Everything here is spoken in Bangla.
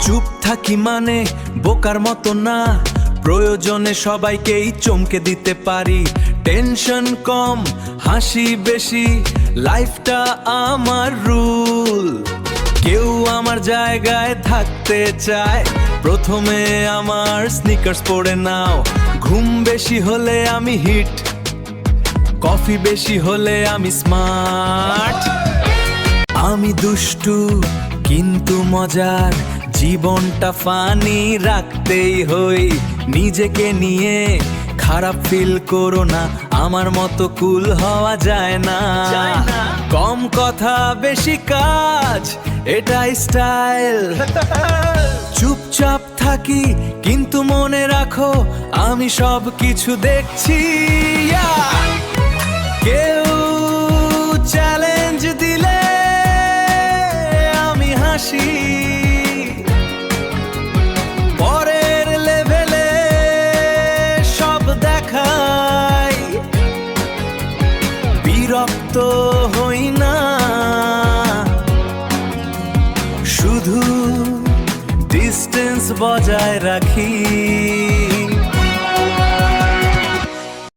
চুপ থাকি মানে বোকার মতো না, প্রয়োজনে সবাইকেই চমকে দিতে পারি। টেনশন কম, হাসি বেশি, লাইফটা আমার রুল। কেউ আমার জায়গায় থাকতে চায়, প্রথমে আমার স্নিকার্স পরে নাও। ঘুম বেশি হলে আমি হিট, কফি বেশি হলে আমি স্মার্ট। আমি দুষ্টু কিন্তু মজার, জীবনটা ফানি রাখতেই হই। নিজেকে নিয়ে খারাপ ফিল করো না, আমার মতো কুল হওয়া যায় না। কম কথা বেশি কাজ, এটাই স্টাইল। চুপচাপ থাকি কিন্তু মনে রাখো আমি সব কিছু দেখছি। কেউ চ্যালেঞ্জ দিলে আমি হাসি, পরের লেভেলে সব দেখাই। বিরক্ত হই না, শুধু ডিস্টেন্স বজায় রাখি।